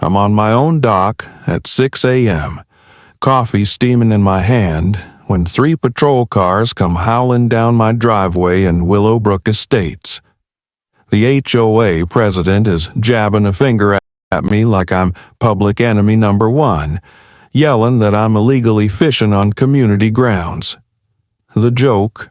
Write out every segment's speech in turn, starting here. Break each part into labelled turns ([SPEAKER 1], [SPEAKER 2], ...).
[SPEAKER 1] I'm on my own dock at 6 a.m., coffee steaming in my hand, when 3 patrol cars come howling down my driveway in Willowbrook Estates. The HOA president is jabbing a finger at me like I'm public enemy number 1, yelling that I'm illegally fishing on community grounds. The joke: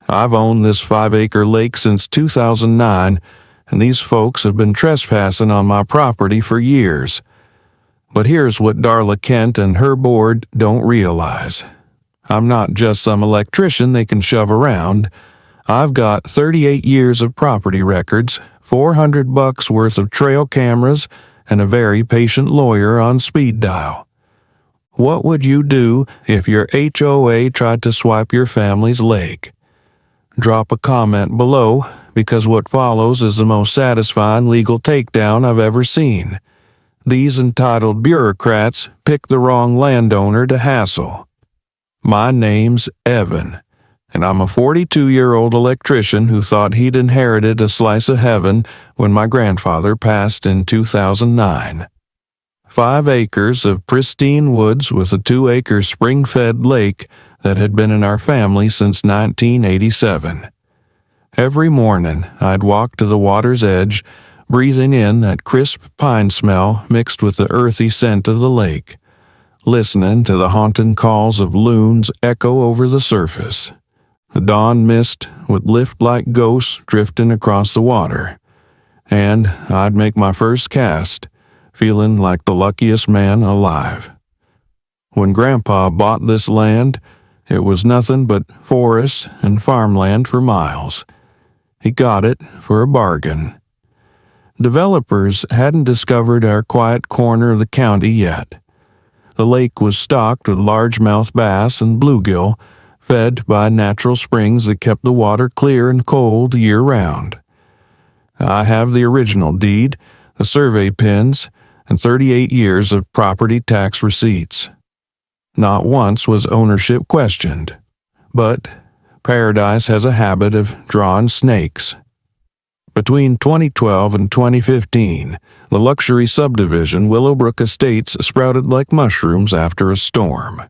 [SPEAKER 1] I've owned this 5-acre lake since 2009, and these folks have been trespassing on my property for years. But here's what Darla Kent and her board don't realize. I'm not just some electrician they can shove around. I've got 38 years of property records, $400 worth of trail cameras, and a very patient lawyer on speed dial. What would you do if your HOA tried to swipe your family's lake? Drop a comment below, because what follows is the most satisfying legal takedown I've ever seen. These entitled bureaucrats picked the wrong landowner to hassle. My name's Evan, and I'm a 42-year-old electrician who thought he'd inherited a slice of heaven when my grandfather passed in 2009. 5 acres of pristine woods with a 2-acre spring-fed lake that had been in our family since 1987. Every morning, I'd walk to the water's edge, breathing in that crisp pine smell mixed with the earthy scent of the lake, listening to the haunting calls of loons echo over the surface. The dawn mist would lift like ghosts drifting across the water, and I'd make my first cast, feeling like the luckiest man alive. When Grandpa bought this land, it was nothing but forests and farmland for miles. He got it for a bargain. Developers hadn't discovered our quiet corner of the county yet. The lake was stocked with largemouth bass and bluegill, fed by natural springs that kept the water clear and cold year-round. I have the original deed, the survey pins, and 38 years of property tax receipts. Not once was ownership questioned, but paradise has a habit of drawing snakes. Between 2012 and 2015, the luxury subdivision Willowbrook Estates sprouted like mushrooms after a storm.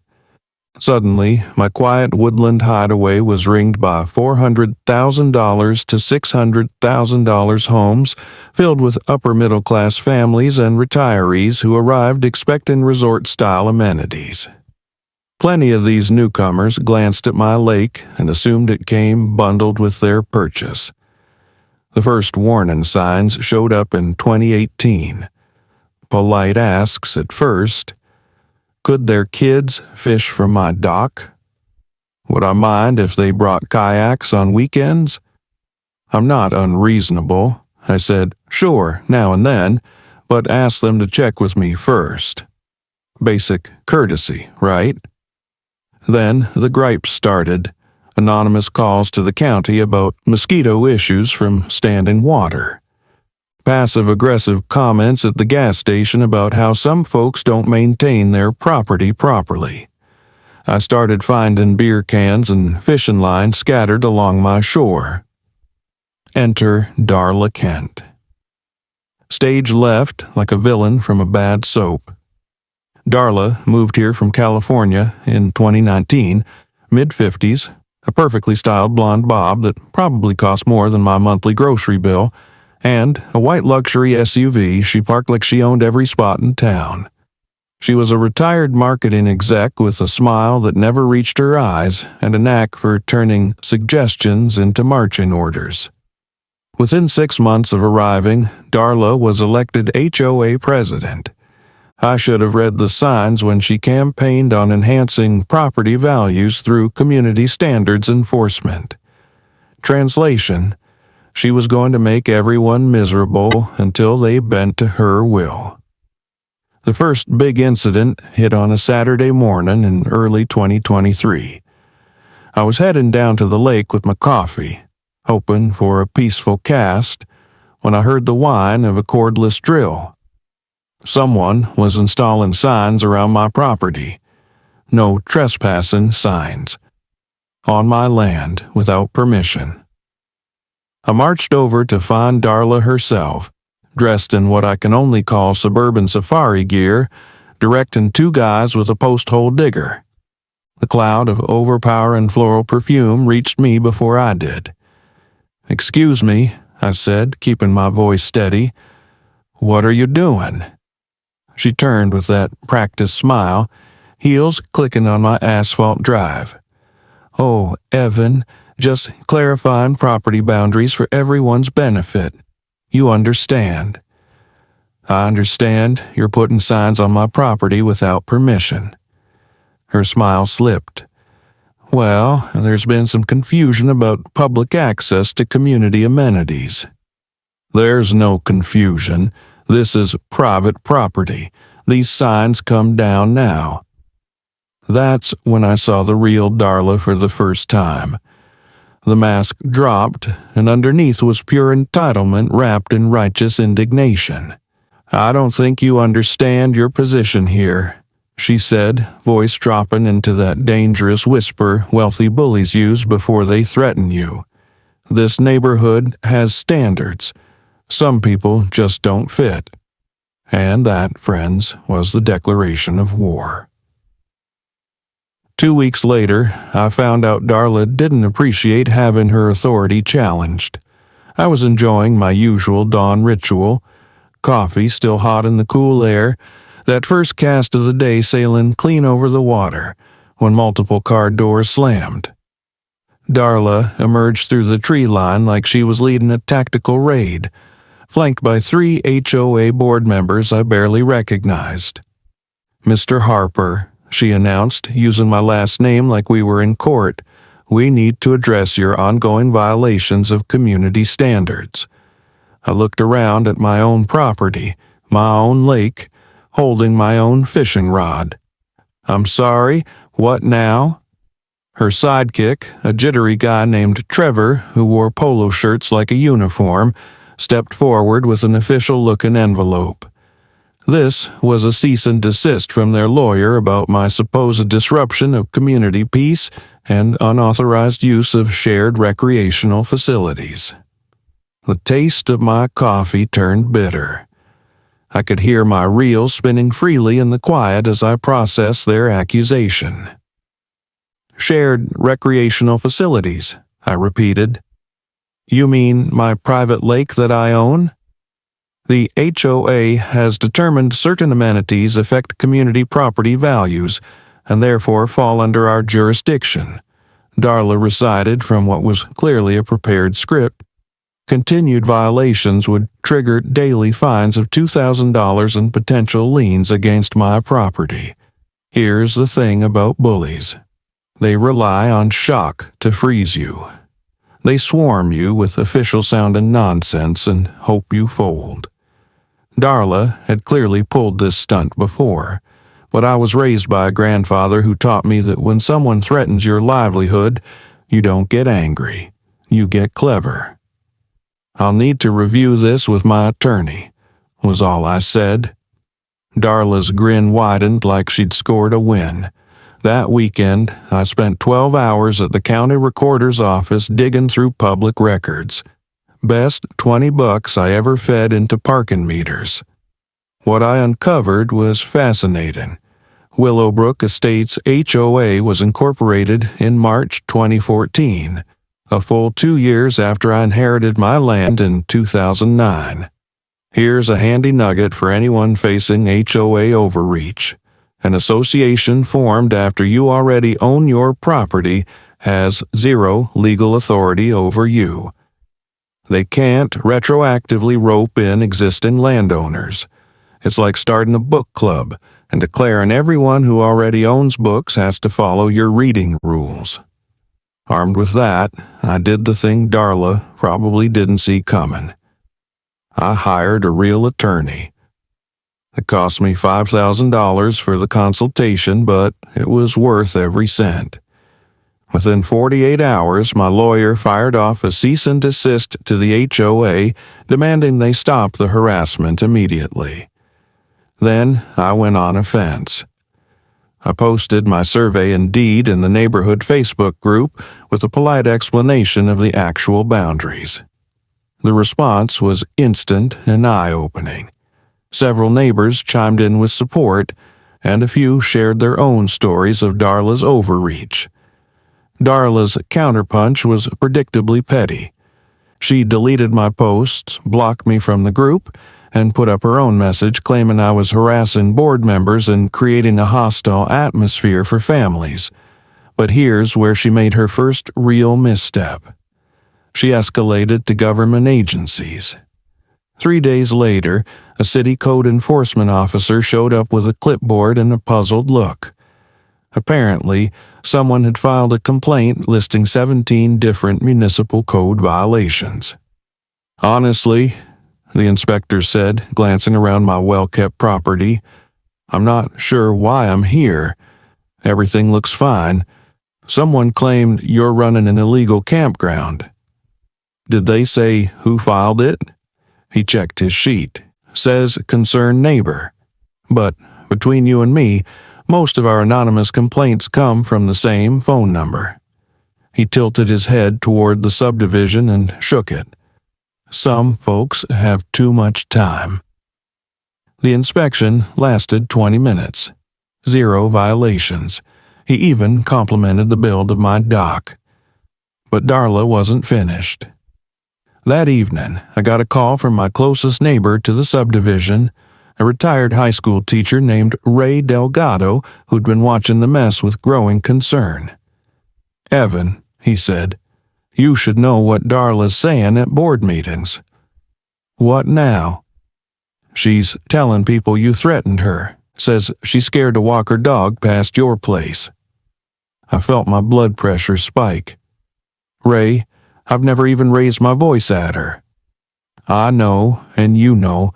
[SPEAKER 1] Suddenly, my quiet woodland hideaway was ringed by $400,000 to $600,000 homes filled with upper-middle-class families and retirees who arrived expecting resort-style amenities. Plenty of these newcomers glanced at my lake and assumed it came bundled with their purchase. The first warning signs showed up in 2018. Polite asks at first: could their kids fish from my dock? Would I mind if they brought kayaks on weekends? I'm not unreasonable. I said, sure, now and then, but ask them to check with me first. Basic courtesy, right? Then the gripes started. Anonymous calls to the county about mosquito issues from standing water. Passive-aggressive comments at the gas station about how some folks don't maintain their property properly. I started finding beer cans and fishing lines scattered along my shore. Enter Darla Kent. Stage left like a villain from a bad soap. Darla moved here from California in 2019, mid-50s, a perfectly styled blonde bob that probably cost more than my monthly grocery bill, and a white luxury SUV she parked like she owned every spot in town. She was a retired marketing exec with a smile that never reached her eyes and a knack for turning suggestions into marching orders. Within 6 months of arriving, Darla was elected HOA president. I should have read the signs when she campaigned on enhancing property values through community standards enforcement. Translation: she was going to make everyone miserable until they bent to her will. The first big incident hit on a Saturday morning in early 2023. I was heading down to the lake with my coffee, hoping for a peaceful cast, when I heard the whine of a cordless drill. Someone was installing signs around my property. No trespassing signs. On my land without permission. I marched over to find Darla herself, dressed in what I can only call suburban safari gear, directing two guys with a post-hole digger. The cloud of overpowering floral perfume reached me before I did. "Excuse me," I said, keeping my voice steady. "What are you doing?" She turned with that practiced smile, heels clicking on my asphalt drive. "Oh, Evan, just clarifying property boundaries for everyone's benefit. You understand." "I understand you're putting signs on my property without permission." Her smile slipped. "Well, there's been some confusion about public access to community amenities." "There's no confusion. This is private property. These signs come down now." That's when I saw the real Darla for the first time. The mask dropped, and underneath was pure entitlement wrapped in righteous indignation. "I don't think you understand your position here," she said, voice dropping into that dangerous whisper wealthy bullies use before they threaten you. "This neighborhood has standards. Some people just don't fit." And that, friends, was the declaration of war. 2 weeks later, I found out Darla didn't appreciate having her authority challenged. I was enjoying my usual dawn ritual, coffee still hot in the cool air, that first cast of the day sailing clean over the water, when multiple car doors slammed. Darla emerged through the tree line like she was leading a tactical raid, flanked by 3 HOA board members I barely recognized. "Mr. Harper," she announced, using my last name like we were in court, "we need to address your ongoing violations of community standards." I looked around at my own property, my own lake, holding my own fishing rod. "I'm sorry, what now?" Her sidekick, a jittery guy named Trevor who wore polo shirts like a uniform, stepped forward with an official-looking envelope. This was a cease and desist from their lawyer about my supposed disruption of community peace and unauthorized use of shared recreational facilities. The taste of my coffee turned bitter. I could hear my reel spinning freely in the quiet as I processed their accusation. "Shared recreational facilities," I repeated. "You mean my private lake that I own?" "The HOA has determined certain amenities affect community property values and therefore fall under our jurisdiction," Darla recited from what was clearly a prepared script. "Continued violations would trigger daily fines of $2,000 and potential liens against my property. Here's the thing about bullies. They rely on shock to freeze you. They swarm you with official-sounding nonsense and hope you fold." Darla had clearly pulled this stunt before, but I was raised by a grandfather who taught me that when someone threatens your livelihood, you don't get angry, you get clever. "I'll need to review this with my attorney," was all I said. Darla's grin widened like she'd scored a win. That weekend, I spent 12 hours at the county recorder's office digging through public records. Best $20 I ever fed into parking meters. What I uncovered was fascinating. Willowbrook Estates HOA was incorporated in March 2014, a full 2 years after I inherited my land in 2009. Here's a handy nugget for anyone facing HOA overreach. An association formed after you already own your property has zero legal authority over you. They can't retroactively rope in existing landowners. It's like starting a book club and declaring everyone who already owns books has to follow your reading rules. Armed with that, I did the thing Darla probably didn't see coming. I hired a real attorney. It cost me $5,000 for the consultation, but it was worth every cent. Within 48 hours, my lawyer fired off a cease and desist to the HOA, demanding they stop the harassment immediately. Then I went on offense. I posted my survey and deed in the neighborhood Facebook group with a polite explanation of the actual boundaries. The response was instant and eye-opening. Several neighbors chimed in with support, and a few shared their own stories of Darla's overreach. Darla's counterpunch was predictably petty. She deleted my posts, blocked me from the group, and put up her own message claiming I was harassing board members and creating a hostile atmosphere for families. But here's where she made her first real misstep. She escalated to government agencies. 3 days later, a city code enforcement officer showed up with a clipboard and a puzzled look. Apparently, someone had filed a complaint listing 17 different municipal code violations. "Honestly," the inspector said, glancing around my well-kept property, "I'm not sure why I'm here. Everything looks fine. Someone claimed you're running an illegal campground." "Did they say who filed it?" He checked his sheet. "Says concerned neighbor. But between you and me, most of our anonymous complaints come from the same phone number." He tilted his head toward the subdivision and shook it. "Some folks have too much time." The inspection lasted 20 minutes. 0 violations. He even complimented the build of my dock. But Darla wasn't finished. That evening, I got a call from my closest neighbor to the subdivision, a retired high school teacher named Ray Delgado, who'd been watching the mess with growing concern. "Evan," he said, "you should know what Darla's saying at board meetings." "What now?" "She's telling people you threatened her. Says she's scared to walk her dog past your place." I felt my blood pressure spike. "Ray, I've never even raised my voice at her." "I know, and you know,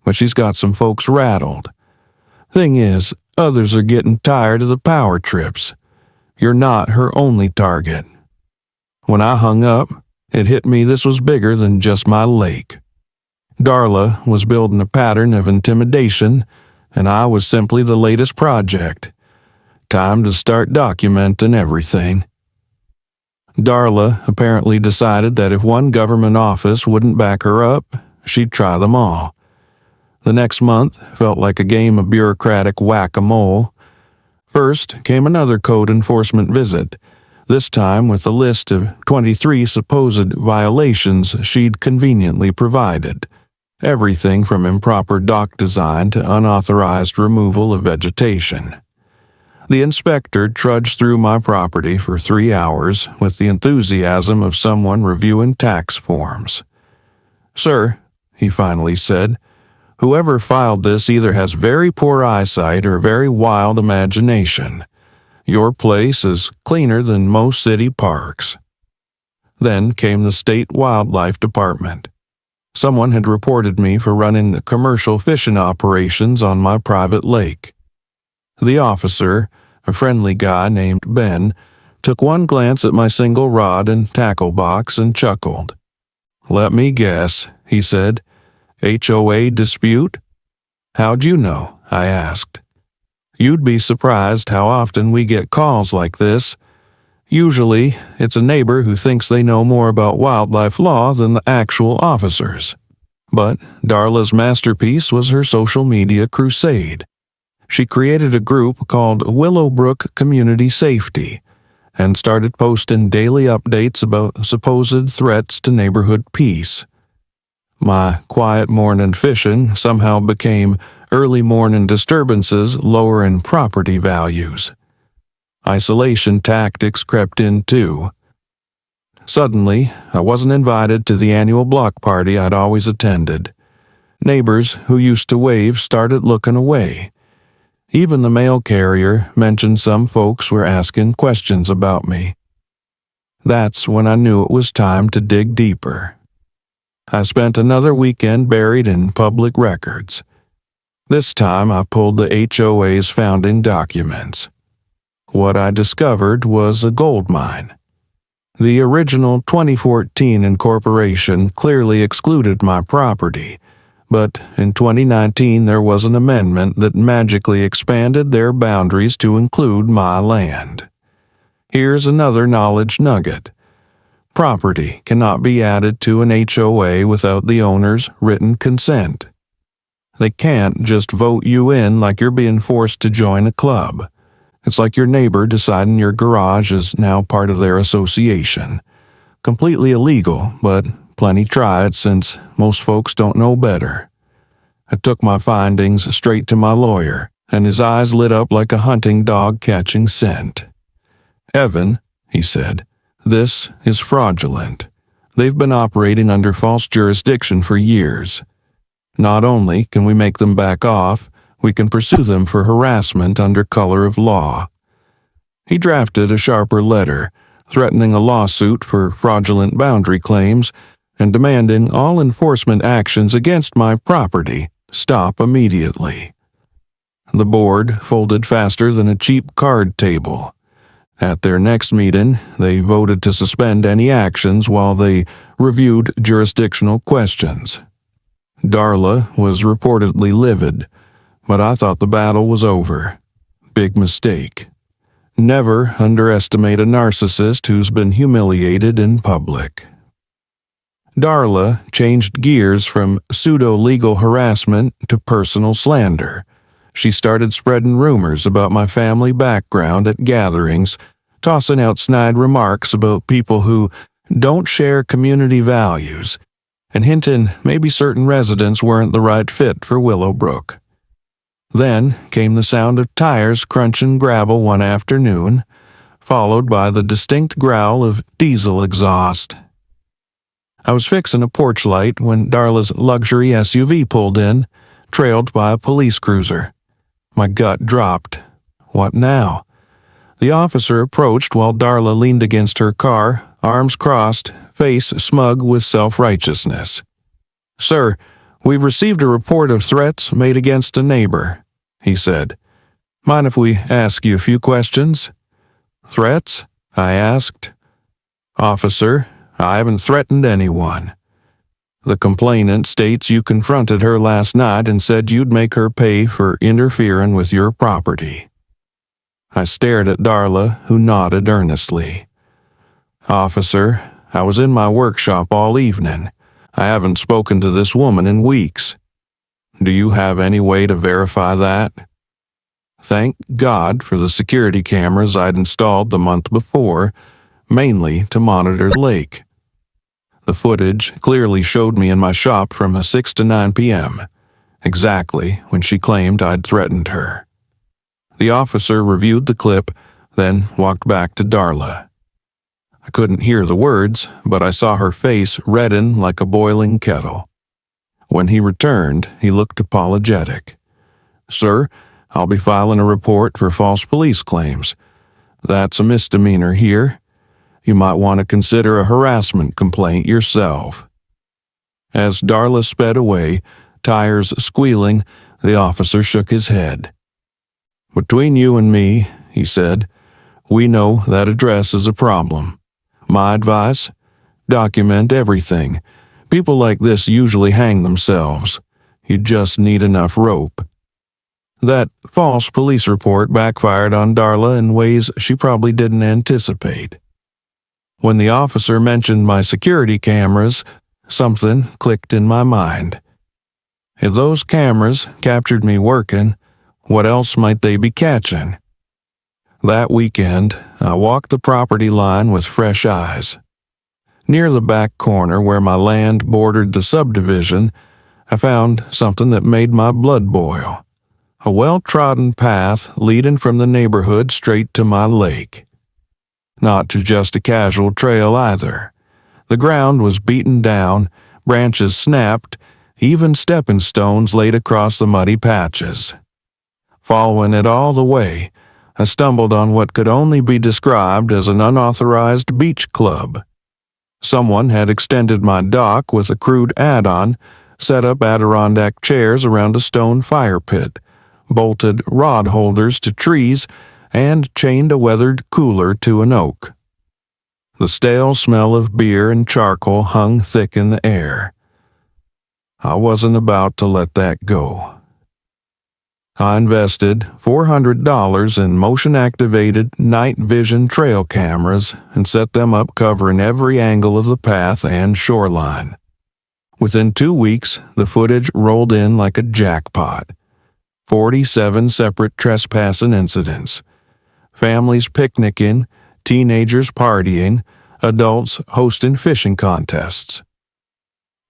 [SPEAKER 1] but she's got some folks rattled. Thing is, others are getting tired of the power trips. You're not her only target." When I hung up, it hit me this was bigger than just my lake. Darla was building a pattern of intimidation, and I was simply the latest project. Time to start documenting everything. Darla apparently decided that if one government office wouldn't back her up, she'd try them all. The next month felt like a game of bureaucratic whack-a-mole. First came another code enforcement visit, this time with a list of 23 supposed violations she'd conveniently provided. Everything from improper dock design to unauthorized removal of vegetation. The inspector trudged through my property for 3 hours with the enthusiasm of someone reviewing tax forms. "Sir," he finally said, "whoever filed this either has very poor eyesight or very wild imagination. Your place is cleaner than most city parks." Then came the state wildlife department. Someone had reported me for running commercial fishing operations on my private lake. The officer, a friendly guy named Ben, took one glance at my single rod and tackle box and chuckled. "Let me guess," he said. "HOA dispute?" "How'd you know?" I asked. "You'd be surprised how often we get calls like this. Usually, it's a neighbor who thinks they know more about wildlife law than the actual officers." But Darla's masterpiece was her social media crusade. She created a group called Willowbrook Community Safety and started posting daily updates about supposed threats to neighborhood peace. My quiet morning fishing somehow became early morning disturbances lowering property values. Isolation tactics crept in too. Suddenly, I wasn't invited to the annual block party I'd always attended. Neighbors who used to wave started looking away. Even the mail carrier mentioned some folks were asking questions about me. That's when I knew it was time to dig deeper. I spent another weekend buried in public records. This time I pulled the HOA's founding documents. What I discovered was a gold mine. The original 2014 incorporation clearly excluded my property, but in 2019 there was an amendment that magically expanded their boundaries to include my land. Here's another knowledge nugget. property cannot be added to an HOA without the owner's written consent. They can't just vote you in like you're being forced to join a club. It's like your neighbor deciding your garage is now part of their association. Completely illegal, but plenty try it since most folks don't know better. I took my findings straight to my lawyer, and his eyes lit up like a hunting dog catching scent. "Evan," he said, "this is fraudulent. They've been operating under false jurisdiction for years. Not only can we make them back off, we can pursue them for harassment under color of law." He drafted a sharper letter, threatening a lawsuit for fraudulent boundary claims and demanding all enforcement actions against my property stop immediately. The board folded faster than a cheap card table. At their next meeting, they voted to suspend any actions while they reviewed jurisdictional questions. Darla was reportedly livid, but I thought the battle was over. Big mistake. Never underestimate a narcissist who's been humiliated in public. Darla changed gears from pseudo-legal harassment to personal slander. She started spreading rumors about my family background at gatherings, tossing out snide remarks about people who don't share community values, and hinting maybe certain residents weren't the right fit for Willowbrook. Then came the sound of tires crunching gravel one afternoon, followed by the distinct growl of diesel exhaust. I was fixing a porch light when Darla's luxury SUV pulled in, trailed by a police cruiser. My gut dropped. What now? The officer approached while Darla leaned against her car, arms crossed, face smug with self-righteousness. "Sir, we've received a report of threats made against a neighbor," he said. "Mind if we ask you a few questions?" "Threats?" I asked. "Officer, I haven't threatened anyone. The complainant states you confronted her last night and said you'd make her pay for interfering with your property." I stared at Darla, who nodded earnestly. "Officer, I was in my workshop all evening. I haven't spoken to this woman in weeks. Do you have any way to verify that?" Thank God for the security cameras I'd installed the month before, mainly to monitor the lake. The footage clearly showed me in my shop from 6 to 9 p.m., exactly when she claimed I'd threatened her. The officer reviewed the clip, then walked back to Darla. I couldn't hear the words, but I saw her face redden like a boiling kettle. When he returned, he looked apologetic. "Sir, I'll be filing a report for false police claims. That's a misdemeanor here. You might want to consider a harassment complaint yourself." As Darla sped away, tires squealing, the officer shook his head. "Between you and me," he said, "we know that address is a problem. My advice? Document everything. People like this usually hang themselves. You just need enough rope." That false police report backfired on Darla in ways she probably didn't anticipate. When the officer mentioned my security cameras, something clicked in my mind. If those cameras captured me working, what else might they be catching? That weekend, I walked the property line with fresh eyes. Near the back corner where my land bordered the subdivision, I found something that made my blood boil. A well-trodden path leading from the neighborhood straight to my lake. Not to just a casual trail either. The ground was beaten down, branches snapped, even stepping stones laid across the muddy patches. Following it all the way, I stumbled on what could only be described as an unauthorized beach club. Someone had extended my dock with a crude add-on, set up Adirondack chairs around a stone fire pit, bolted rod holders to trees, and chained a weathered cooler to an oak. The stale smell of beer and charcoal hung thick in the air. I wasn't about to let that go. I invested $400 in motion-activated night vision trail cameras and set them up covering every angle of the path and shoreline. Within 2 weeks, the footage rolled in like a jackpot. 47 separate trespassing incidents. Families picnicking, teenagers partying, adults hosting fishing contests.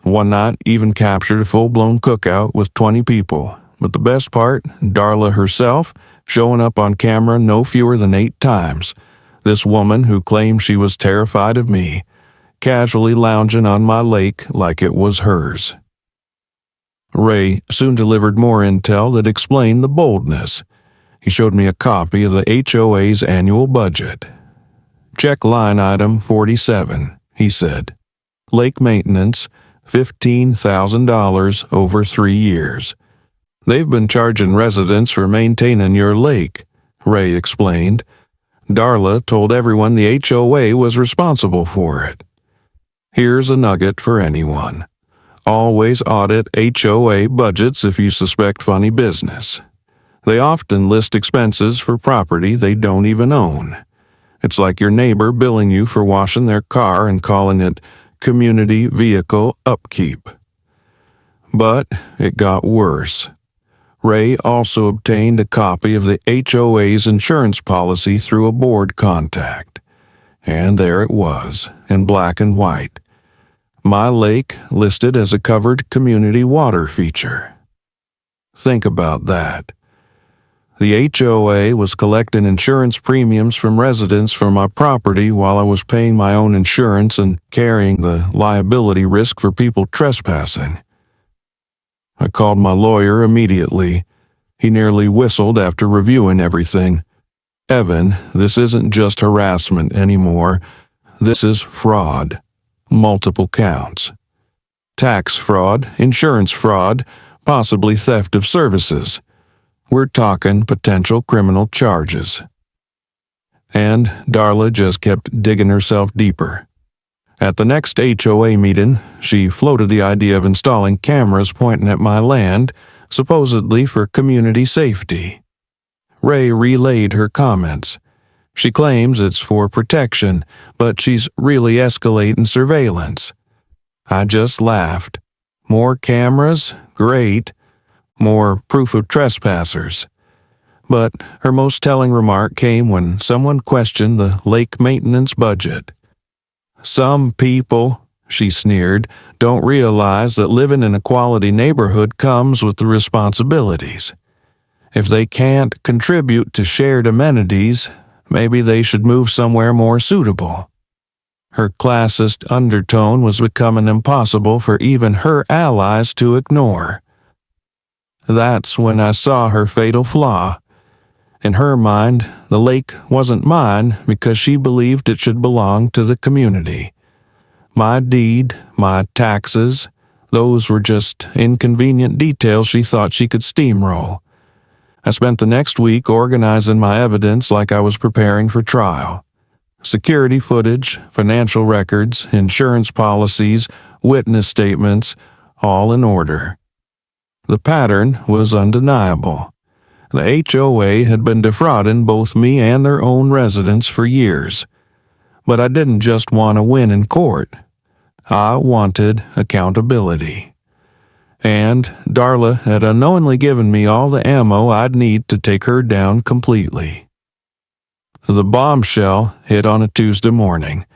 [SPEAKER 1] One night even captured a full-blown cookout with 20 people. But the best part, Darla herself, showing up on camera no fewer than 8 times. This woman who claimed she was terrified of me, casually lounging on my lake like it was hers. Ray soon delivered more intel that explained the boldness. He showed me a copy of the HOA's annual budget. Check line item 47, he said. Lake maintenance, $15,000 over 3 years. They've been charging residents for maintaining your lake, Ray explained. Darla told everyone the HOA was responsible for it. Here's a nugget for anyone. Always audit HOA budgets if you suspect funny business. They often list expenses for property they don't even own. It's like your neighbor billing you for washing their car and calling it community vehicle upkeep. But it got worse. Ray also obtained a copy of the HOA's insurance policy through a board contact. And there it was, in black and white. My lake listed as a covered community water feature. Think about that. The HOA was collecting insurance premiums from residents for my property while I was paying my own insurance and carrying the liability risk for people trespassing. I called my lawyer immediately. He nearly whistled after reviewing everything. Evan, this isn't just harassment anymore. This is fraud. Multiple counts. Tax fraud, insurance fraud, possibly theft of services. We're talking potential criminal charges. And Darla just kept digging herself deeper. At the next HOA meeting, she floated the idea of installing cameras pointing at my land, supposedly for community safety. Ray relayed her comments. She claims it's for protection, but she's really escalating surveillance. I just laughed. More cameras? Great. More proof of trespassers. But her most telling remark came when someone questioned the lake maintenance budget. Some people, she sneered, don't realize that living in a quality neighborhood comes with the responsibilities. If they can't contribute to shared amenities, maybe they should move somewhere more suitable. Her classist undertone was becoming impossible for even her allies to ignore. That's when I saw her fatal flaw. In her mind, the lake wasn't mine because she believed it should belong to the community. My deed, my taxes, those were just inconvenient details she thought she could steamroll. I spent the next week organizing my evidence like I was preparing for trial. Security footage, financial records, insurance policies, witness statements, all in order. The pattern was undeniable. The HOA had been defrauding both me and their own residents for years. But I didn't just want to win in court. I wanted accountability. And Darla had unknowingly given me all the ammo I'd need to take her down completely. The bombshell hit on a Tuesday morning,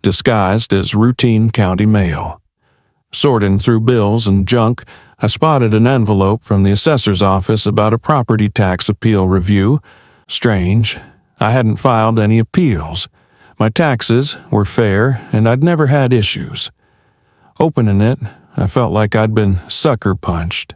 [SPEAKER 1] disguised as routine county mail. Sorting through bills and junk, I spotted an envelope from the assessor's office about a property tax appeal review. Strange, I hadn't filed any appeals. My taxes were fair, and I'd never had issues. Opening it, I felt like I'd been sucker punched.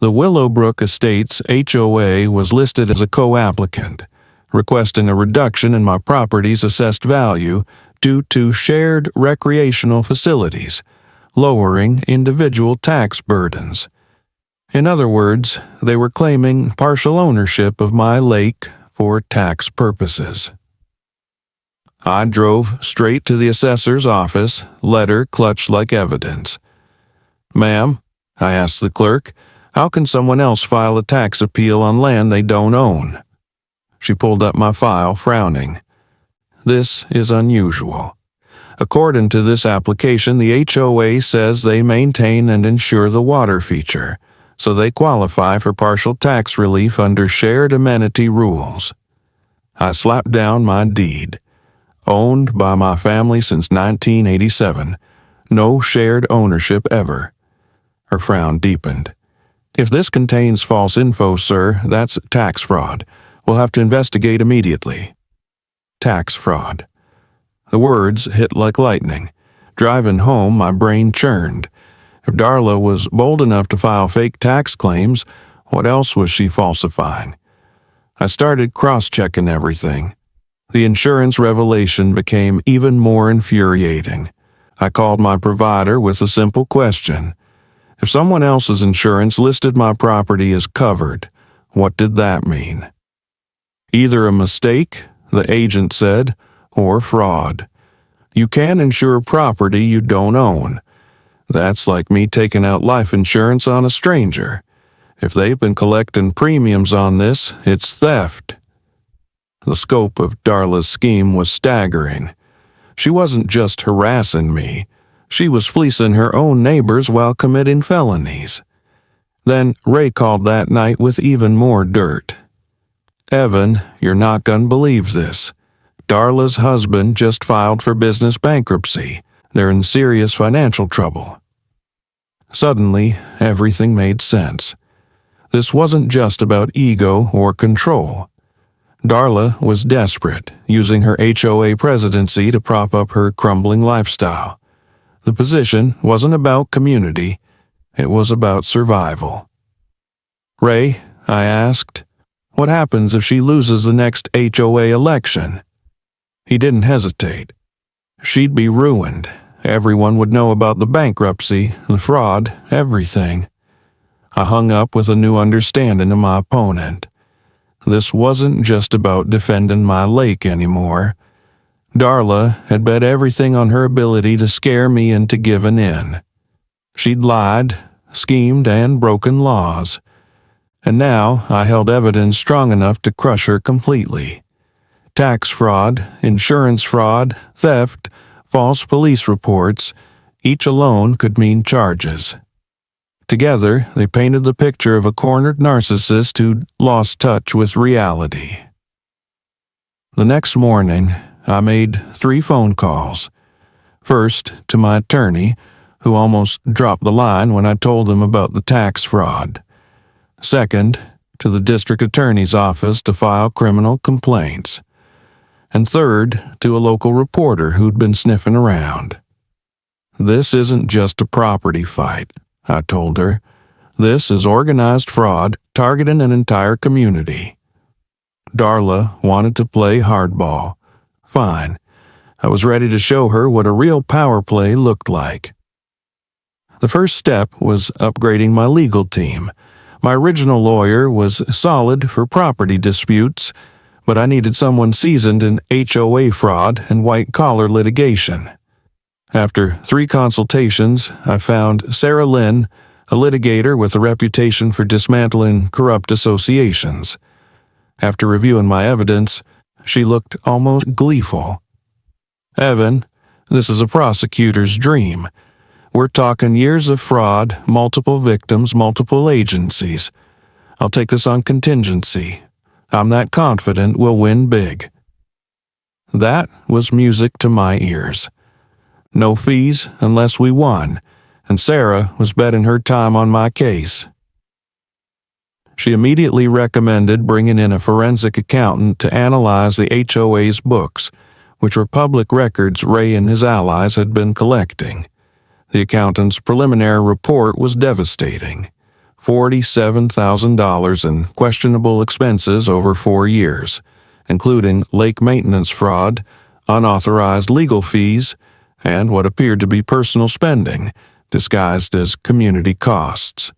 [SPEAKER 1] The Willowbrook Estates HOA was listed as a co-applicant, requesting a reduction in my property's assessed value due to shared recreational facilities, lowering individual tax burdens. In other words, they were claiming partial ownership of my lake for tax purposes. I drove straight to the assessor's office, letter clutched like evidence. "Ma'am," I asked the clerk, How can someone else file a tax appeal on land they don't own? She pulled up my file, frowning. This is unusual. According to this application, the HOA says they maintain and insure the water feature, so they qualify for partial tax relief under shared amenity rules. I slapped down my deed. Owned by my family since 1987. No shared ownership ever. Her frown deepened. If this contains false info, sir, that's tax fraud. We'll have to investigate immediately. Tax fraud. The words hit like lightning. Driving home, my brain churned. If Darla was bold enough to file fake tax claims, what else was she falsifying? I started cross-checking everything. The insurance revelation became even more infuriating. I called my provider with a simple question. If someone else's insurance listed my property as covered, what did that mean? Either a mistake, the agent said, or fraud. You can't insure property you don't own. That's like me taking out life insurance on a stranger. If they've been collecting premiums on this, it's theft. The scope of Darla's scheme was staggering. She wasn't just harassing me. She was fleecing her own neighbors while committing felonies. Then Ray called that night with even more dirt. Evan, you're not gonna believe this. Darla's husband just filed for business bankruptcy. They're in serious financial trouble. Suddenly, everything made sense. This wasn't just about ego or control. Darla was desperate, using her HOA presidency to prop up her crumbling lifestyle. The position wasn't about community, it was about survival. Ray, I asked, what happens if she loses the next HOA election? He didn't hesitate. She'd be ruined. Everyone would know about the bankruptcy, the fraud, everything. I hung up with a new understanding of my opponent. This wasn't just about defending my lake anymore. Darla had bet everything on her ability to scare me into giving in. She'd lied, schemed, and broken laws. And now I held evidence strong enough to crush her completely. Tax fraud, insurance fraud, theft, false police reports, each alone could mean charges. Together, they painted the picture of a cornered narcissist who'd lost touch with reality. The next morning, I made 3 phone calls. First, to my attorney, who almost dropped the line when I told him about the tax fraud. Second, to the district attorney's office to file criminal complaints. And third, to a local reporter who'd been sniffing around. This isn't just a property fight, I told her. This is organized fraud targeting an entire community. Darla wanted to play hardball. Fine. I was ready to show her what a real power play looked like. The first step was upgrading my legal team. My original lawyer was solid for property disputes, but I needed someone seasoned in HOA fraud and white-collar litigation. After 3 consultations, I found Sarah Lynn, a litigator with a reputation for dismantling corrupt associations. After reviewing my evidence, she looked almost gleeful. Evan, this is a prosecutor's dream. We're talking years of fraud, multiple victims, multiple agencies. I'll take this on contingency. I'm that confident we'll win big. That was music to my ears. No fees unless we won, and Sarah was betting her time on my case. She immediately recommended bringing in a forensic accountant to analyze the HOA's books, which were public records Ray and his allies had been collecting. The accountant's preliminary report was devastating. $47,000 in questionable expenses over 4 years, including lake maintenance fraud, unauthorized legal fees, and what appeared to be personal spending, disguised as community costs.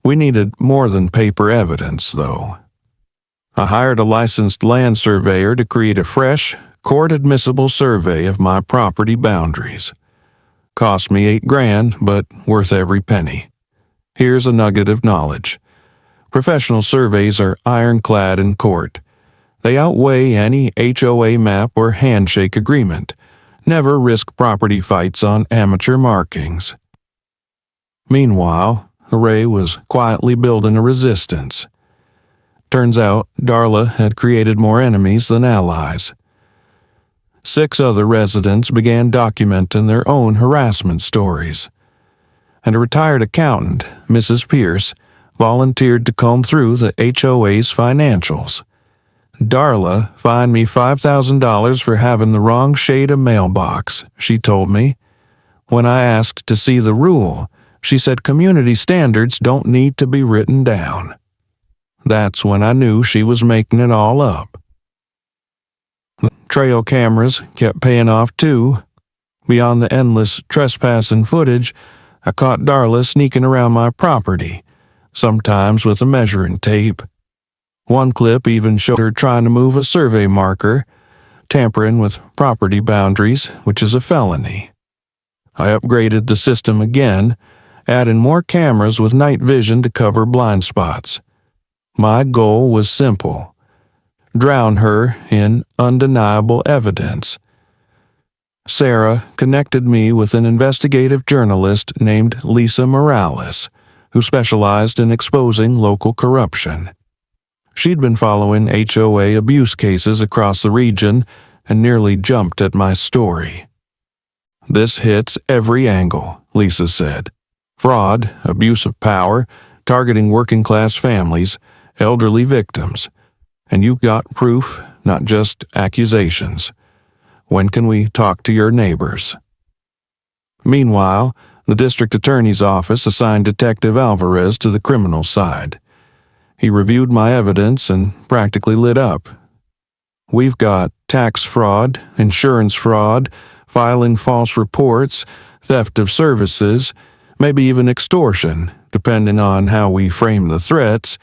[SPEAKER 1] We needed more than paper evidence, though. I hired a licensed land surveyor to create a fresh, court-admissible survey of my property boundaries. Cost me $8,000, but worth every penny. Here's a nugget of knowledge. Professional surveys are ironclad in court. They outweigh any HOA map or handshake agreement. Never risk property fights on amateur markings. Meanwhile, Ray was quietly building a resistance. Turns out, Darla had created more enemies than allies. 6 other residents began documenting their own harassment stories. And a retired accountant, Mrs. Pierce, volunteered to comb through the HOA's financials. Darla fined me $5,000 for having the wrong shade of mailbox, she told me. When I asked to see the rule, she said community standards don't need to be written down. That's when I knew she was making it all up. The trail cameras kept paying off too. Beyond the endless trespassing footage, I caught Darla sneaking around my property, sometimes with a measuring tape. One clip even showed her trying to move a survey marker, tampering with property boundaries, which is a felony. I upgraded the system again, adding more cameras with night vision to cover blind spots. My goal was simple: drown her in undeniable evidence. Sarah connected me with an investigative journalist named Lisa Morales, who specialized in exposing local corruption. She'd been following HOA abuse cases across the region and nearly jumped at my story. This hits every angle, Lisa said. Fraud, abuse of power, targeting working-class families, elderly victims. And you've got proof, not just accusations. When can we talk to your neighbors? Meanwhile, the district attorney's office assigned Detective Alvarez to the criminal side. He reviewed my evidence and practically lit up. We've got tax fraud, insurance fraud, filing false reports, theft of services, maybe even extortion, depending on how we frame the threats.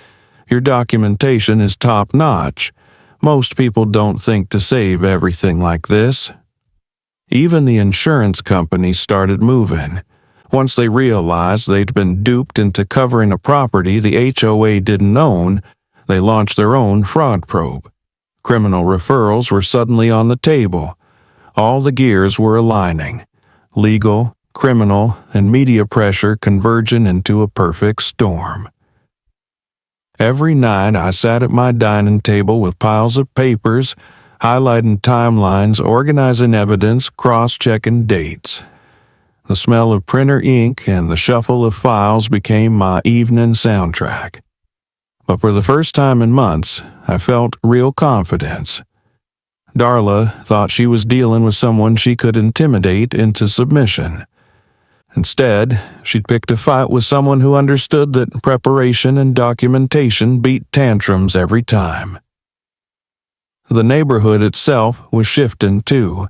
[SPEAKER 1] Your documentation is top-notch. Most people don't think to save everything like this. Even the insurance companies started moving. Once they realized they'd been duped into covering a property the HOA didn't own, they launched their own fraud probe. Criminal referrals were suddenly on the table. All the gears were aligning. Legal, criminal, and media pressure converging into a perfect storm. Every night I sat at my dining table with piles of papers, highlighting timelines, organizing evidence, cross-checking dates. The smell of printer ink and the shuffle of files became my evening soundtrack. But for the first time in months, I felt real confidence. Darla thought she was dealing with someone she could intimidate into submission. Instead, she'd picked a fight with someone who understood that preparation and documentation beat tantrums every time. The neighborhood itself was shifting too.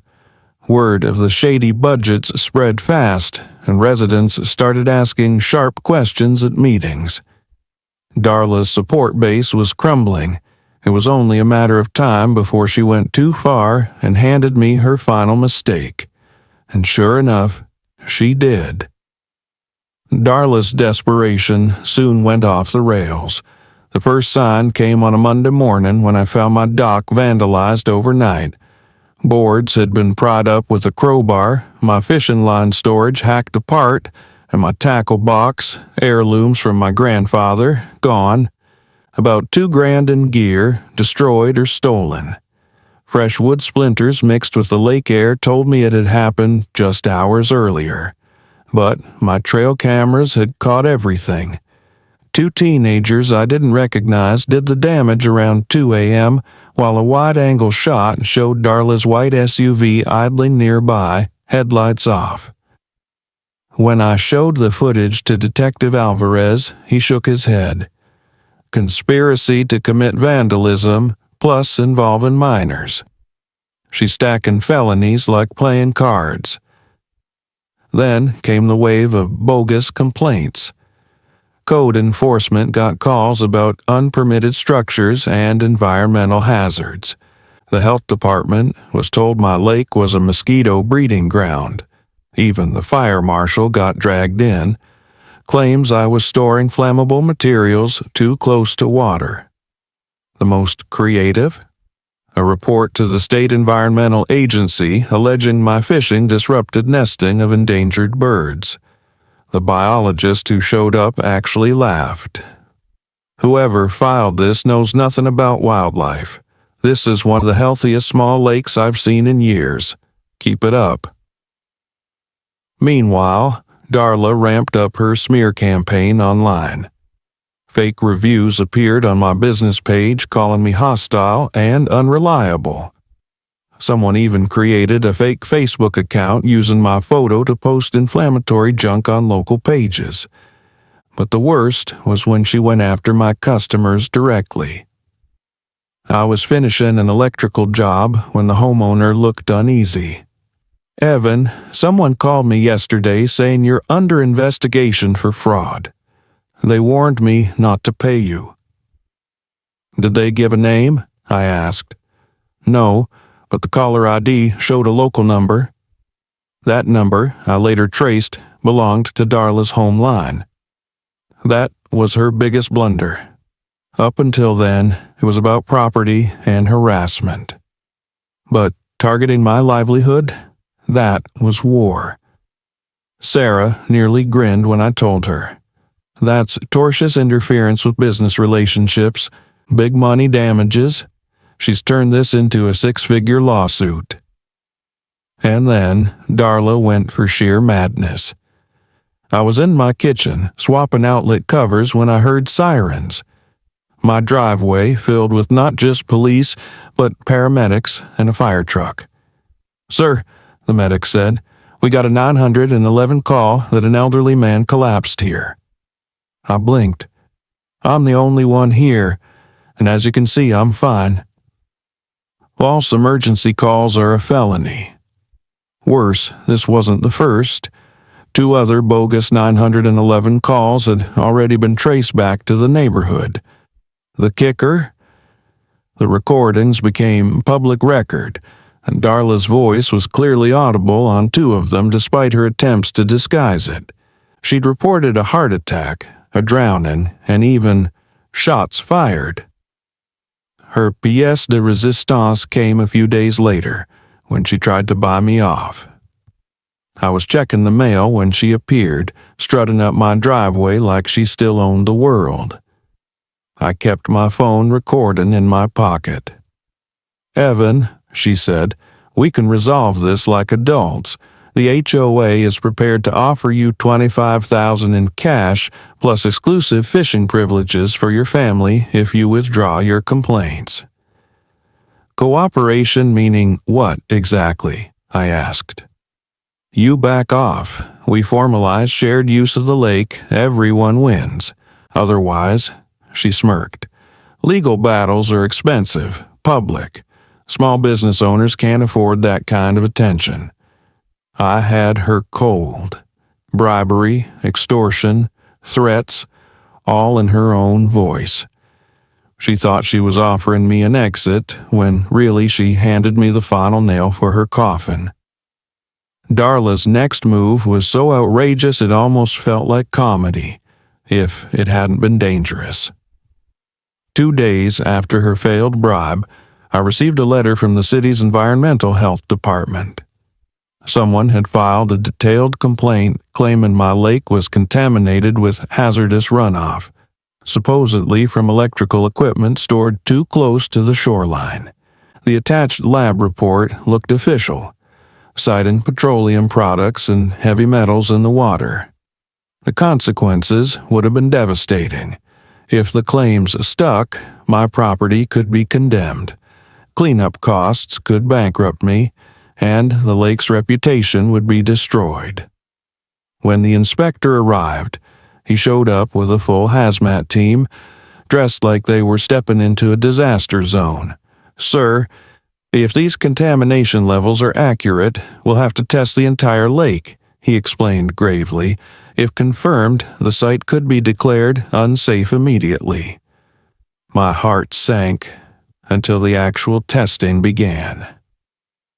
[SPEAKER 1] Word of the shady budgets spread fast, and residents started asking sharp questions at meetings. Darla's support base was crumbling. It was only a matter of time before she went too far and handed me her final mistake. And sure enough, she did. Darla's desperation soon went off the rails. The first sign came on a Monday morning when I found my dock vandalized overnight. Boards had been pried up with a crowbar, my fishing line storage hacked apart, and my tackle box, heirlooms from my grandfather, gone. About $2,000 in gear, destroyed or stolen. Fresh wood splinters mixed with the lake air told me it had happened just hours earlier. But my trail cameras had caught everything. 2 teenagers I didn't recognize did the damage around 2 a.m., while a wide-angle shot showed Darla's white SUV idling nearby, headlights off. When I showed the footage to Detective Alvarez, he shook his head. Conspiracy to commit vandalism, plus involving minors. She's stacking felonies like playing cards. Then came the wave of bogus complaints. Code enforcement got calls about unpermitted structures and environmental hazards. The health department was told my lake was a mosquito breeding ground. Even the fire marshal got dragged in. claims I was storing flammable materials too close to water. The most creative? A report to the State Environmental Agency alleging my fishing disrupted nesting of endangered birds. The biologist who showed up actually laughed. Whoever filed this knows nothing about wildlife. This is one of the healthiest small lakes I've seen in years. Keep it up. Meanwhile, Darla ramped up her smear campaign online. Fake reviews appeared on my business page calling me hostile and unreliable. Someone even created a fake Facebook account using my photo to post inflammatory junk on local pages. But the worst was when she went after my customers directly. I was finishing an electrical job when the homeowner looked uneasy. "Evan, someone called me yesterday saying you're under investigation for fraud. They warned me not to pay you." "Did they give a name?" I asked. "No, but the caller ID showed a local number." That number, I later traced, belonged to Darla's home line. That was her biggest blunder. Up until then, it was about property and harassment. But targeting my livelihood? That was war. Sarah nearly grinned when I told her. That's tortious interference with business relationships, big money damages. She's turned this into a 6-figure lawsuit. And then Darla went for sheer madness. I was in my kitchen, swapping outlet covers when I heard sirens. My driveway filled with not just police, but paramedics and a fire truck. "Sir," the medic said, "we got a 911 call that an elderly man collapsed here." I blinked. "I'm the only one here, and as you can see, I'm fine." False emergency calls are a felony. Worse, this wasn't the first. 2 other bogus 911 calls had already been traced back to the neighborhood. The kicker? The recordings became public record, and Darla's voice was clearly audible on 2 of them despite her attempts to disguise it. She'd reported a heart attack, a drowning, and even shots fired. Her pièce de résistance came a few days later, when she tried to buy me off. I was checking the mail when she appeared, strutting up my driveway like she still owned the world. I kept my phone recording in my pocket. "Evan," she said, "we can resolve this like adults. The HOA is prepared to offer you $25,000 in cash plus exclusive fishing privileges for your family if you withdraw your complaints." "Cooperation meaning what exactly?" I asked. "You back off. We formalize shared use of the lake. Everyone wins. Otherwise," she smirked, "legal battles are expensive, public. Small business owners can't afford that kind of attention." I had her cold. Bribery, extortion, threats, all in her own voice. She thought she was offering me an exit, when really she handed me the final nail for her coffin. Darla's next move was so outrageous it almost felt like comedy, if it hadn't been dangerous. 2 days after her failed bribe, I received a letter from the city's environmental health department. Someone had filed a detailed complaint claiming my lake was contaminated with hazardous runoff, supposedly from electrical equipment stored too close to the shoreline. The attached lab report looked official, citing petroleum products and heavy metals in the water. The consequences would have been devastating. If the claims stuck, my property could be condemned. Cleanup costs could bankrupt me, and the lake's reputation would be destroyed. When the inspector arrived, he showed up with a full hazmat team, dressed like they were stepping into a disaster zone. "Sir, if these contamination levels are accurate, we'll have to test the entire lake," he explained gravely. "If confirmed, the site could be declared unsafe immediately." My heart sank until the actual testing began.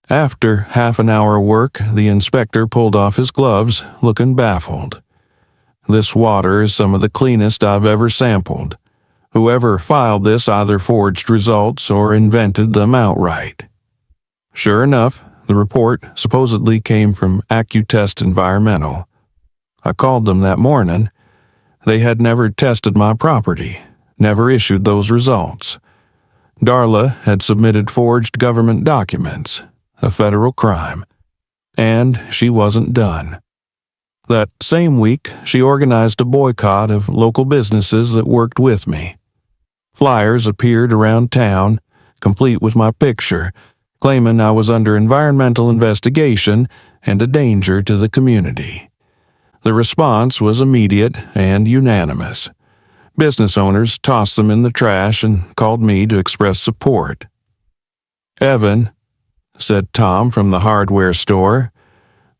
[SPEAKER 1] After half an hour work, the inspector pulled off his gloves, looking baffled. This water is some of the cleanest I've ever sampled. Whoever filed this either forged results or invented them outright. Sure enough, the report supposedly came from AccuTest Environmental. I called them that morning. They had never tested my property, never issued those results. Darla had submitted forged government documents, a federal crime, and she wasn't done. That same week, she organized a boycott of local businesses that worked with me. Flyers appeared around town, complete with my picture, claiming I was under environmental investigation and a danger to the community. The response was immediate and unanimous. Business owners tossed them in the trash and called me to express support. "Evan," said Tom from the hardware store,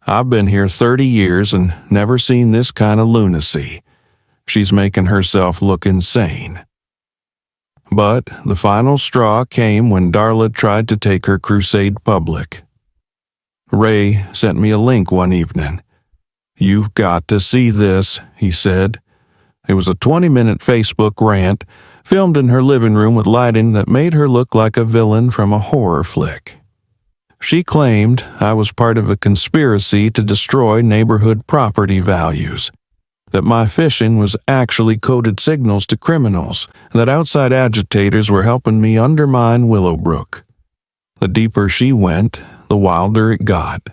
[SPEAKER 1] "I've been here 30 years and never seen this kind of lunacy. She's making herself look insane." But the final straw came when Darla tried to take her crusade public. Ray sent me a link one evening. "You've got to see this," he said. It was a 20-minute Facebook rant, filmed in her living room with lighting that made her look like a villain from a horror flick. She claimed I was part of a conspiracy to destroy neighborhood property values, that my fishing was actually coded signals to criminals, and that outside agitators were helping me undermine Willowbrook. The deeper she went, the wilder it got.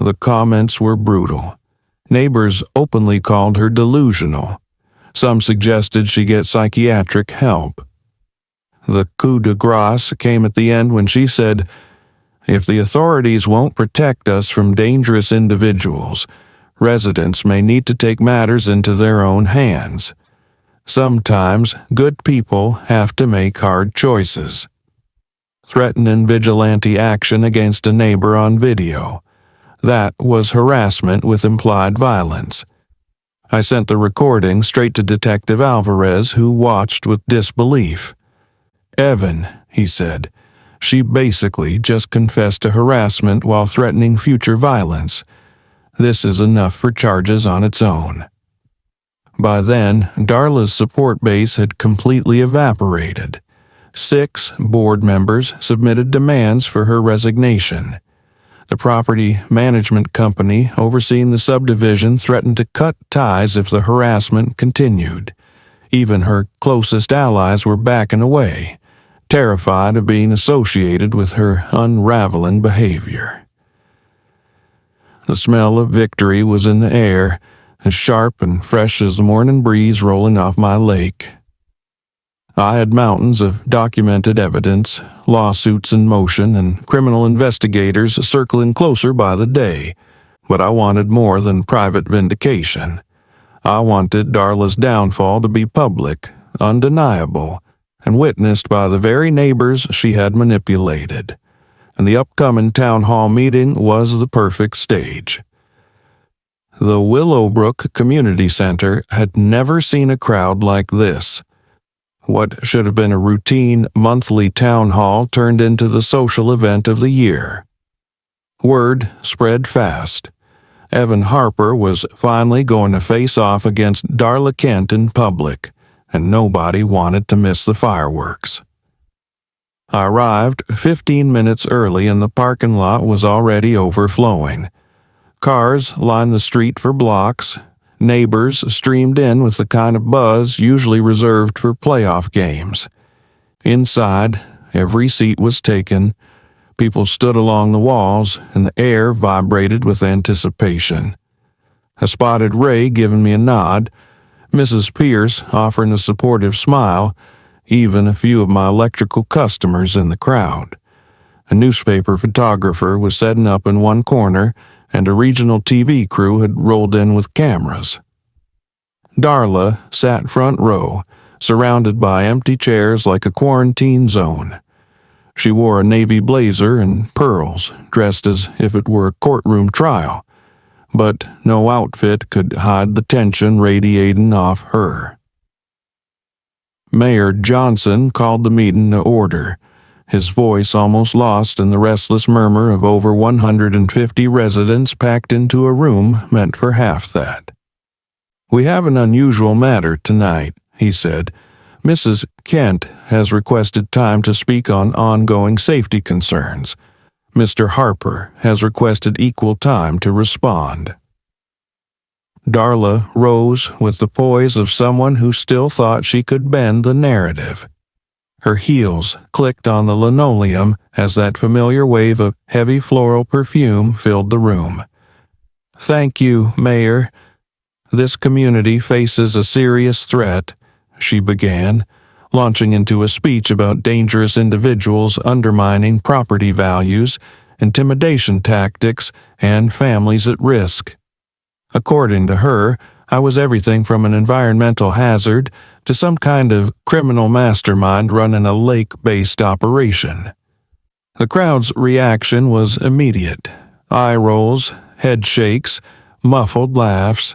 [SPEAKER 1] The comments were brutal. Neighbors openly called her delusional. Some suggested she get psychiatric help. The coup de grace came at the end when she said, "If the authorities won't protect us from dangerous individuals, residents may need to take matters into their own hands. Sometimes good people have to make hard choices." Threatening vigilante action against a neighbor on video. That was harassment with implied violence. I sent the recording straight to Detective Alvarez, who watched with disbelief. "Evan," he said, "she basically just confessed to harassment while threatening future violence. This is enough for charges on its own." By then, Darla's support base had completely evaporated. 6 board members submitted demands for her resignation. The property management company overseeing the subdivision threatened to cut ties if the harassment continued. Even her closest allies were backing away, terrified of being associated with her unraveling behavior. The smell of victory was in the air, as sharp and fresh as the morning breeze rolling off my lake. I had mountains of documented evidence, lawsuits in motion, and criminal investigators circling closer by the day, but I wanted more than private vindication. I wanted Darla's downfall to be public, undeniable, and witnessed by the very neighbors she had manipulated. And the upcoming town hall meeting was the perfect stage. The Willowbrook Community Center had never seen a crowd like this. What should have been a routine monthly town hall turned into the social event of the year. Word spread fast. Evan Harper was finally going to face off against Darla Kent in public, and nobody wanted to miss the fireworks. I arrived 15 minutes early and the parking lot was already overflowing. Cars lined the street for blocks. Neighbors streamed in with the kind of buzz usually reserved for playoff games. Inside, every seat was taken. People stood along the walls, and the air vibrated with anticipation. I spotted Ray giving me a nod, Mrs. Pierce offering a supportive smile, even a few of my electrical customers in the crowd. A newspaper photographer was setting up in one corner, and a regional TV crew had rolled in with cameras. Darla sat front row, surrounded by empty chairs like a quarantine zone. She wore a navy blazer and pearls, dressed as if it were a courtroom trial, but no outfit could hide the tension radiating off her. Mayor Johnson called the meeting to order, his voice almost lost in the restless murmur of over 150 residents packed into a room meant for half that. "We have an unusual matter tonight," he said. "Mrs. Kent has requested time to speak on ongoing safety concerns. Mr. Harper has requested equal time to respond." Darla rose with the poise of someone who still thought she could bend the narrative. Her heels clicked on the linoleum as that familiar wave of heavy floral perfume filled the room. "Thank you, Mayor. This community faces a serious threat," she began, launching into a speech about dangerous individuals undermining property values, intimidation tactics, and families at risk. According to her, I was everything from an environmental hazard to some kind of criminal mastermind running a lake-based operation. The crowd's reaction was immediate. Eye rolls, head shakes, muffled laughs.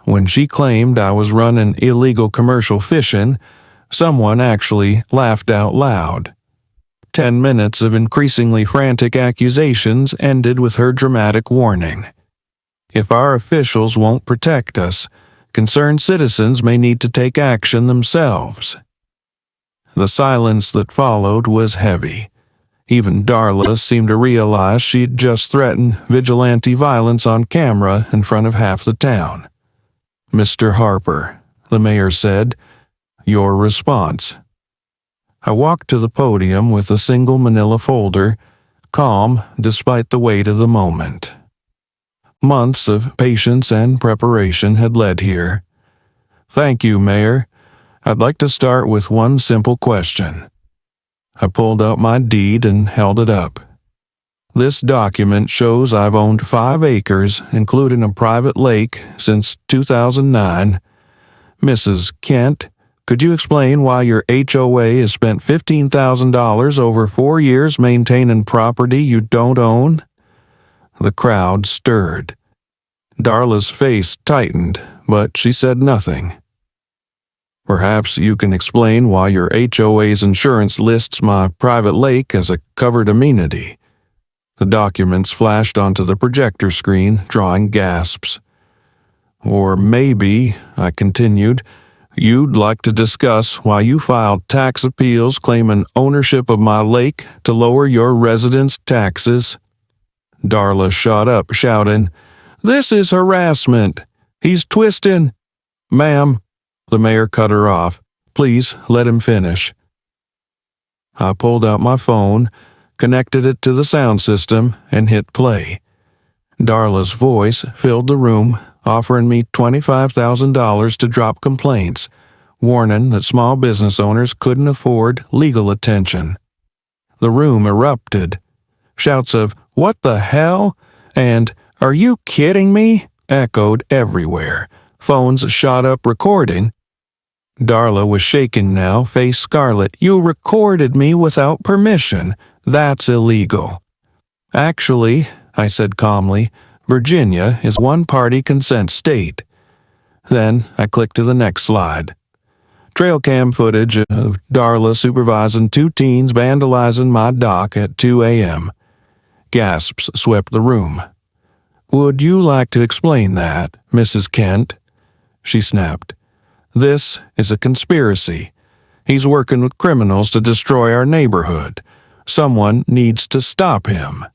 [SPEAKER 1] When she claimed I was running illegal commercial fishing, someone actually laughed out loud. 10 minutes of increasingly frantic accusations ended with her dramatic warning. "If our officials won't protect us, concerned citizens may need to take action themselves." The silence that followed was heavy. Even Darla seemed to realize she'd just threatened vigilante violence on camera in front of half the town. "Mr. Harper," the mayor said, "your response." I walked to the podium with a single manila folder, calm despite the weight of the moment. Months of patience and preparation had led here. "Thank you, Mayor. I'd like to start with one simple question." I pulled out my deed and held it up. "This document shows I've owned 5 acres, including a private lake, since 2009. Mrs. Kent, could you explain why your HOA has spent $15,000 over 4 years maintaining property you don't own?" The crowd stirred. Darla's face tightened, but she said nothing. "Perhaps you can explain why your HOA's insurance lists my private lake as a covered amenity." The documents flashed onto the projector screen, drawing gasps. "Or maybe," I continued, "you'd like to discuss why you filed tax appeals claiming ownership of my lake to lower your residents' taxes." Darla shot up, shouting, "This is harassment! He's twisting—" "Ma'am," the mayor cut her off. "Please let him finish." I pulled out my phone, connected it to the sound system, and hit play. Darla's voice filled the room, offering me $25,000 to drop complaints, warning that small business owners couldn't afford legal attention. The room erupted. Shouts of, "What the hell?" and "Are you kidding me?" echoed everywhere. Phones shot up recording. Darla was shaking now, face scarlet. "You recorded me without permission. That's illegal." "Actually," I said calmly, "Virginia is one-party consent state." Then I clicked to the next slide. Trail cam footage of Darla supervising 2 teens vandalizing my dock at 2 a.m. Gasps swept the room. "Would you like to explain that, Mrs. Kent?" she snapped. "This is a conspiracy. He's working with criminals to destroy our neighborhood. Someone needs to stop him."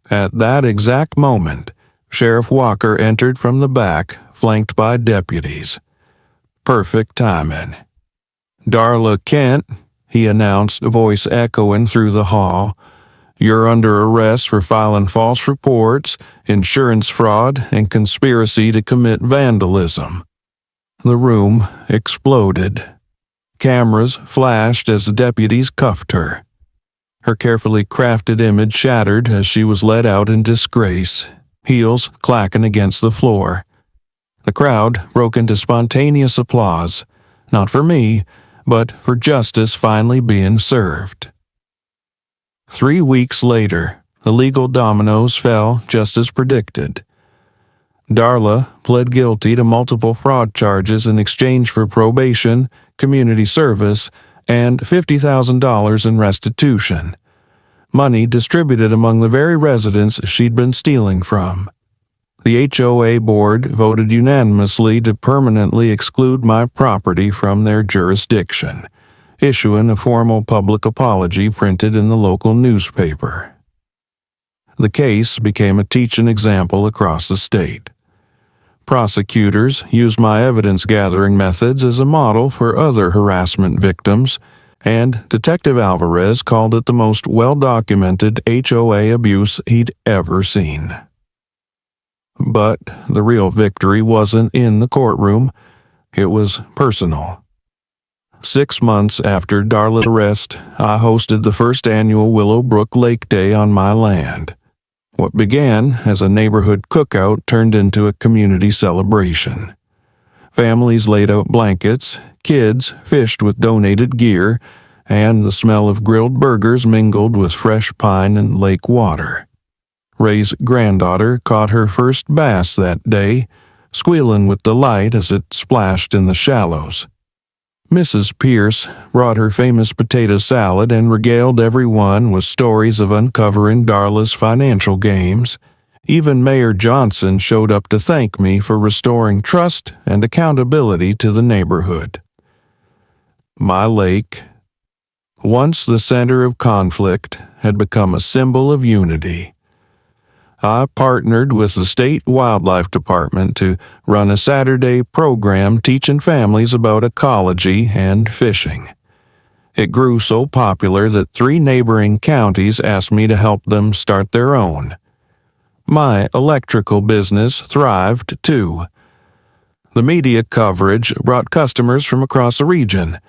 [SPEAKER 1] At that exact moment, Sheriff Walker entered from the back, flanked by deputies. Perfect timing. "Darla Kent," he announced, voice echoing through the hall, "you're under arrest for filing false reports, insurance fraud, and conspiracy to commit vandalism." The room exploded. Cameras flashed as the deputies cuffed her. Her carefully crafted image shattered as she was led out in disgrace, heels clacking against the floor. The crowd broke into spontaneous applause, not for me, but for justice finally being served. 3 weeks later, the legal dominoes fell just as predicted. Darla pled guilty to multiple fraud charges in exchange for probation, community service, and $50,000 in restitution. Money distributed among the very residents she'd been stealing from. The HOA board voted unanimously to permanently exclude my property from their jurisdiction, issuing a formal public apology printed in the local newspaper. The case became a teaching example across the state. Prosecutors used my evidence-gathering methods as a model for other harassment victims, and Detective Alvarez called it the most well-documented HOA abuse he'd ever seen. But the real victory wasn't in the courtroom. It was personal. 6 months after Darla's arrest, I hosted the first annual Willowbrook Lake Day on my land. What began as a neighborhood cookout turned into a community celebration. Families laid out blankets, kids fished with donated gear, and the smell of grilled burgers mingled with fresh pine and lake water. Ray's granddaughter caught her first bass that day, squealing with delight as it splashed in the shallows. Mrs. Pierce brought her famous potato salad and regaled everyone with stories of uncovering Darla's financial games. Even Mayor Johnson showed up to thank me for restoring trust and accountability to the neighborhood. My lake, once the center of conflict, had become a symbol of unity. I partnered with the state wildlife department to run a Saturday program teaching families about ecology and fishing. It grew so popular that 3 neighboring counties asked me to help them start their own. My electrical business thrived too. The media coverage brought customers from across the region,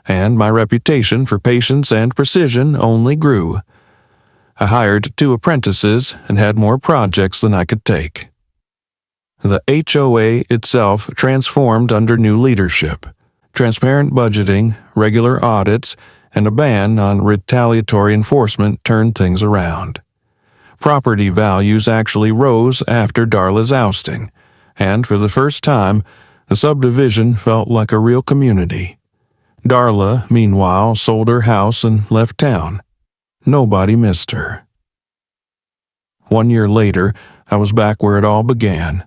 [SPEAKER 1] and my reputation for patience and precision only grew. I hired 2 apprentices and had more projects than I could take. The HOA itself transformed under new leadership. Transparent budgeting, regular audits, and a ban on retaliatory enforcement turned things around. Property values actually rose after Darla's ousting, and for the first time, the subdivision felt like a real community. Darla, meanwhile, sold her house and left town. Nobody missed her. 1 year later, I was back where it all began,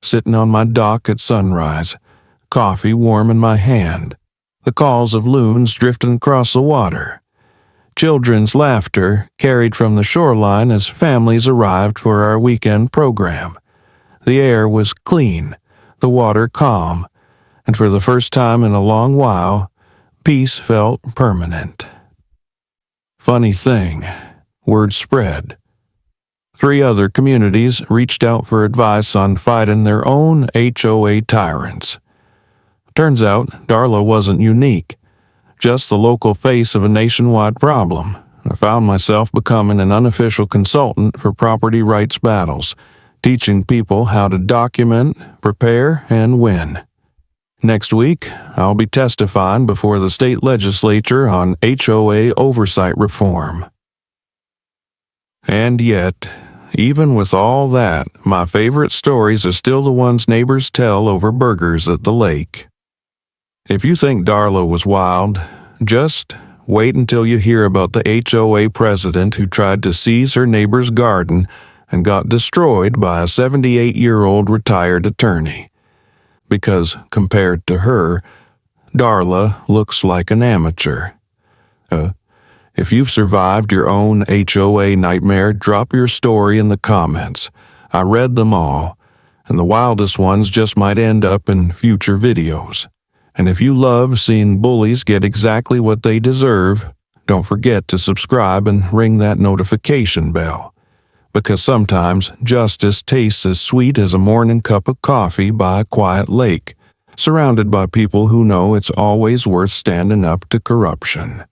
[SPEAKER 1] sitting on my dock at sunrise, coffee warm in my hand, the calls of loons drifting across the water, children's laughter carried from the shoreline as families arrived for our weekend program. The air was clean, the water calm, and for the first time in a long while, peace felt permanent. Funny thing, word spread. 3 other communities reached out for advice on fighting their own HOA tyrants. Turns out Darla wasn't unique, just the local face of a nationwide problem. I found myself becoming an unofficial consultant for property rights battles, teaching people how to document, prepare, and win. Next week, I'll be testifying before the state legislature on HOA oversight reform. And yet, even with all that, my favorite stories are still the ones neighbors tell over burgers at the lake. If you think Darla was wild, just wait until you hear about the HOA president who tried to seize her neighbor's garden and got destroyed by a 78-year-old retired attorney. Because, compared to her, Darla looks like an amateur. If you've survived your own HOA nightmare, drop your story in the comments. I read them all, and the wildest ones just might end up in future videos. And if you love seeing bullies get exactly what they deserve, don't forget to subscribe and ring that notification bell. Because sometimes justice tastes as sweet as a morning cup of coffee by a quiet lake, surrounded by people who know it's always worth standing up to corruption.